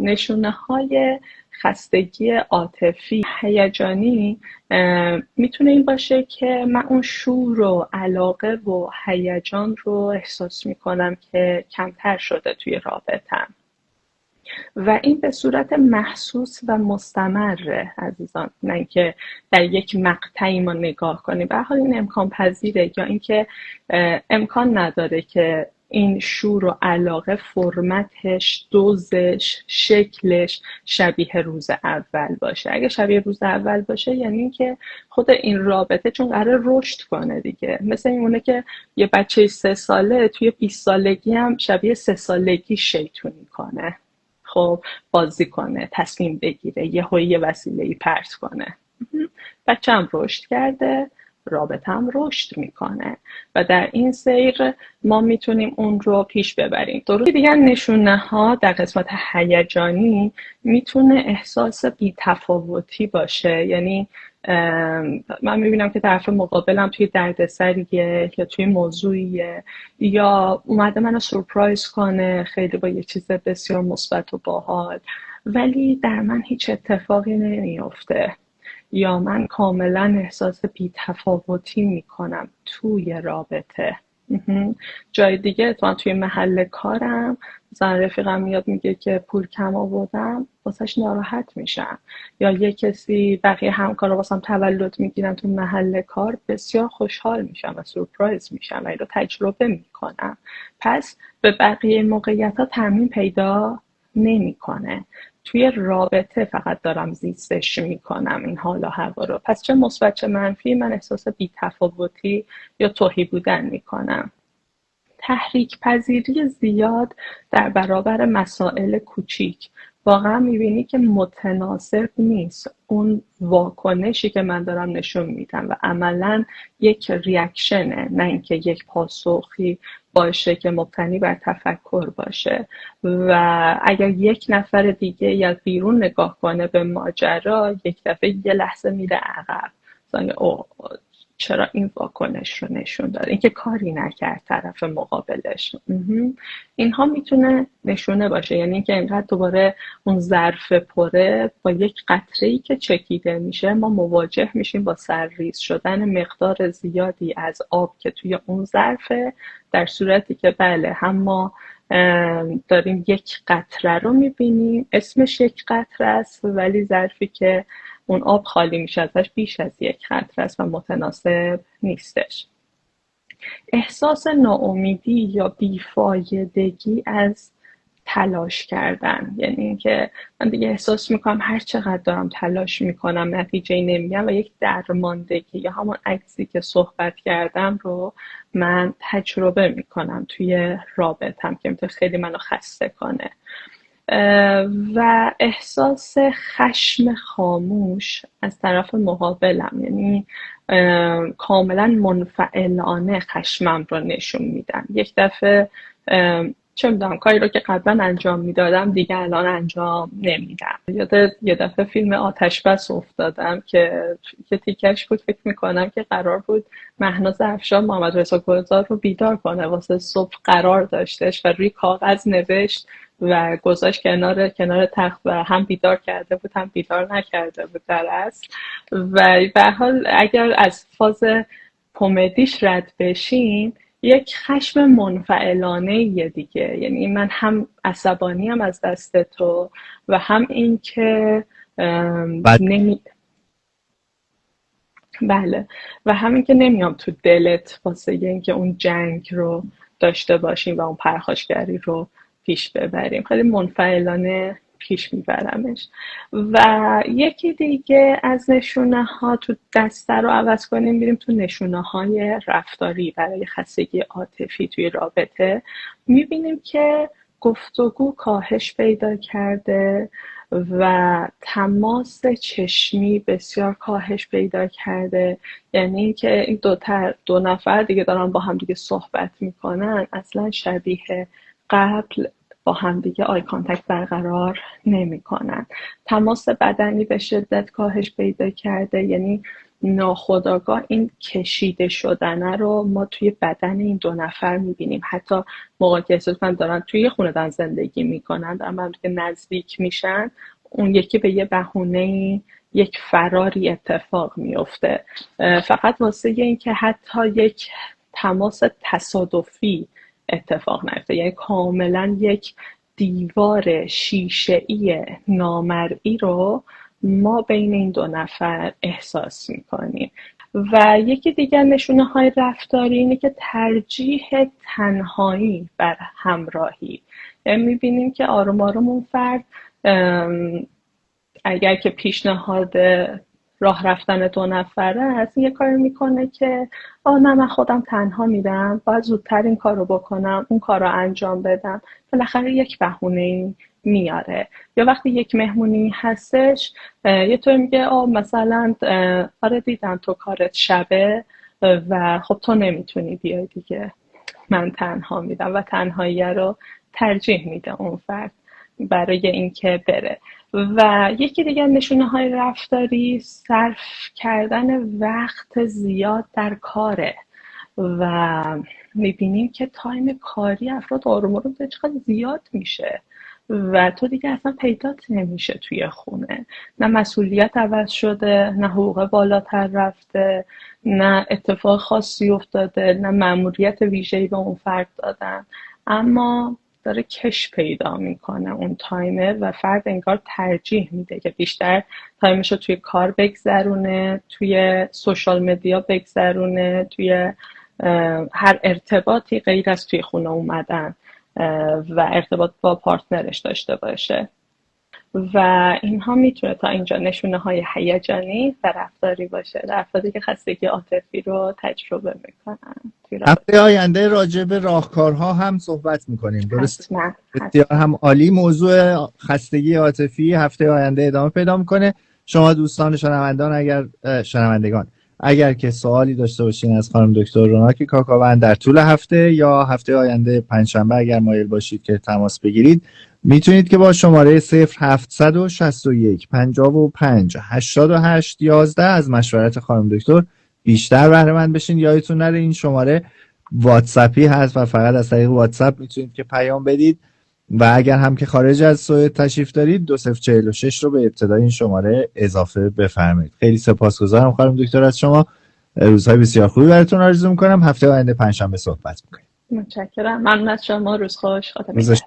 نشونه های خستگی عاطفی هیجانی میتونه این باشه که من اون شور و علاقه و هیجان رو احساس میکنم که کمتر شده توی رابطم و این به صورت محسوس و مستمره عزیزان، نه اینکه در یک مقطعی ما نگاه کنیم. به هر حال این امکان پذیره، یا اینکه امکان نداره که این شور و علاقه فرمتش، دوزش، شکلش شبیه روز اول باشه. اگه شبیه روز اول باشه یعنی که خود این رابطه چون قرار رشد کنه دیگه، مثل اینونه که یه بچه 3 ساله توی 20 سالگی هم شبیه 3 سالگی شیطونی کنه، خب بازی کنه، تصمیم بگیره، یه وسیله‌ای پرت کنه. بچه هم رشد کرده، رابطه هم رشد میکنه و در این سیر ما میتونیم اون رو پیش ببریم. درسته دیگر نشونه ها در قسمت هیجانی میتونه احساس بی‌تفاوتی باشه، یعنی من میبینم که طرف مقابلم توی دردسریه یا توی موضوعیه یا اومده منو سورپرایز کنه خیلی با یه چیز بسیار مثبت و باحال، ولی در من هیچ اتفاقی نمیفته یا من کاملا احساس بی‌تفاوتی میکنم توی رابطه. جای دیگه اتفاقا توی محل کارم مثلا رفیقم میاد میگه که پول کم آوردم، واسش ناراحت میشم، یا یه کسی بقیه همکارا واسم تولد میگیرن تو محل کار، بسیار خوشحال میشم و سورپرایز میشم و این رو تجربه میکنم. پس به بقیه موقعیت ها ترمیم پیدا نمیکنه، توی رابطه فقط دارم زیستش میکنم این حال و هوا رو. پس چه مثبت چه منفی من احساس بی‌تفاوتی یا تهی بودن میکنم. تحریک پذیری زیاد در برابر مسائل کوچیک، واقعا میبینی که متناسب نیست اون واکنشی که من دارم نشون میدم و عملا یک ریاکشنه، نه اینکه یک پاسخی باشه که مبتنی بر تفکر باشه. و اگر یک نفر دیگه یا بیرون نگاه کنه به ماجرا، یک دفعه یه لحظه میره عقب، مثلا چرا این واکنش رو نشون داد، اینکه کاری نکرد طرف مقابلش. اینها میتونه نشونه باشه، یعنی اینکه اینقدر دوباره اون ظرف پره با یک قطره‌ای که چکیده میشه ما مواجه میشیم با سرریز شدن مقدار زیادی از آب که توی اون ظرفه، در صورتی که بله هم ما داریم یک قطره رو میبینیم، اسمش یک قطره است، ولی ظرفی که اون آب خالی میشه ازش بیش از یک قطره است و متناسب نیستش. احساس ناامیدی یا بیفایدگی از تلاش کردن، یعنی اینکه من دیگه احساس میکنم هر چقدر دارم تلاش میکنم نتیجه نمیگم و یک درماندگی یا همون عکسی که صحبت کردم رو من تجربه میکنم توی رابطم که میتونه خیلی منو خسته کنه. و احساس خشم خاموش از طرف مقابلم، یعنی کاملا منفعلانه خشمم رو نشون میدم. یک دفعه چه میدونم کاری رو که قبلا انجام میدادم دیگه الان انجام نمیدم. یاد یه دفعه فیلم آتش بس افتادم که تیکش بود، فکر میکنم که قرار بود مهناز افشار محمد رضا گلزار رو بیدار کنه، واسه صبح قرار داشتش و روی کاغذ نوشت و گذاشت کنار تخت و هم بیدار کرده بود هم بیدار نکرده بود در اصل. و به حال اگر از فاز کمدیش رد بشیم یک خشم منفعلانه یه دیگه، یعنی من هم عصبانی هم از دست تو و هم این که بله و همین که نمیام تو دلت واسه اینکه اون جنگ رو داشته باشیم و اون پرخاشگری رو پیش ببریم، خیلی منفعلانه پیش میبرمش. و یکی دیگه از نشونه ها تو دسته رو عوض کنیم میریم تو نشونه های رفتاری برای خستگی عاطفی توی رابطه. میبینیم که گفتگو کاهش پیدا کرده و تماس چشمی بسیار کاهش پیدا کرده، یعنی اینکه این دو نفر دیگه دارن با هم دیگه صحبت میکنن اصلا شبیه قبل با هم دیگه آی کانتکت برقرار نمیکنن. تماس بدنی به شدت کاهش پیدا کرده، یعنی ناخودآگاه این کشیده شدن رو ما توی بدن این دو نفر میبینیم. حتی موقع که احساس کنن دارن توی یه خونه دارن زندگی میکنن، دارن هم که نزدیک میشن، اون یکی به یه بهونه یک فراری اتفاق میفته، فقط واسه این که حتی یک تماس تصادفی اتفاق نیفته. یعنی کاملا یک دیوار شیشه‌ای نامرئی رو ما بین این دو نفر احساس میکنیم. و یکی دیگر نشونه های رفتاری اینه که ترجیح تنهایی بر همراهی. یعنی میبینیم که آروم آروم اون فرد اگر که پیشنهاد راه رفتن دو نفره است، یه کاری میکنه که نه من خودم تنها میرم، باید زودتر این کار رو بکنم، اون کار رو انجام بدم، بالاخره یک بهونه میاره. یا وقتی یک مهمونی هستش یه طور میگه مثلا آره دیدم تو کارت شبه و خب تو نمیتونی بیای دیگه، من تنها میدم و تنهایی رو ترجیح میده اون فرد برای اینکه بره. و یکی دیگه نشونه های رفتاری صرف کردن وقت زیاد در کاره و میبینیم که تایم کاری افراد آروم آروم چقدر زیاد میشه و تو دیگه اصلا پیدات نمیشه توی خونه. نه مسئولیت عوض شده، نه حقوق بالاتر رفته، نه اتفاق خاصی افتاده، نه مأموریت ویژه‌ای به اون فرد دادن، اما داره کش پیدا میکنه اون تایمه و فرد انگار ترجیح میده که بیشتر تایمش رو توی کار بگذرونه، توی سوشال مدیا بگذرونه، توی هر ارتباطی غیر از توی خونه اومدن و ارتباط با پارتنرش داشته باشه. و اینها میتونه تا اینجا نشونه های هیجانی و رفتاری باشه در افرادی که خستگی عاطفی رو تجربه میکنن. هفته آینده راجع به راهکارها هم صحبت میکنیم، درسته؟ حتما. بسیار هم عالی. موضوع خستگی عاطفی هفته آینده ادامه پیدا میکنه. شما دوستان شنوندگان اگر که سوالی داشته باشین از خانم دکتر روناک کاکاوند در طول هفته یا هفته آینده پنجشنبه اگر مایل باشید که تماس بگیرید، میتونید که با شماره 0761 55 88 11 از مشورت خانم دکتر بیشتر بهره مند بشین. یادتون نره این شماره واتساپی هست و فقط از طریق واتساپ میتونید که پیام بدید و اگر هم که خارج از سوئد تشریف دارید 2046 رو به ابتدای این شماره اضافه بفرمایید. خیلی سپاسگزارم خانم دکتر از شما. روزهای بسیار خوبی براتون آرزو میکنم. هفته آینده پنجشنبه صحبت میکنیم. متشکرم. ممنون از شما. روز خوش. خدا نگهدار.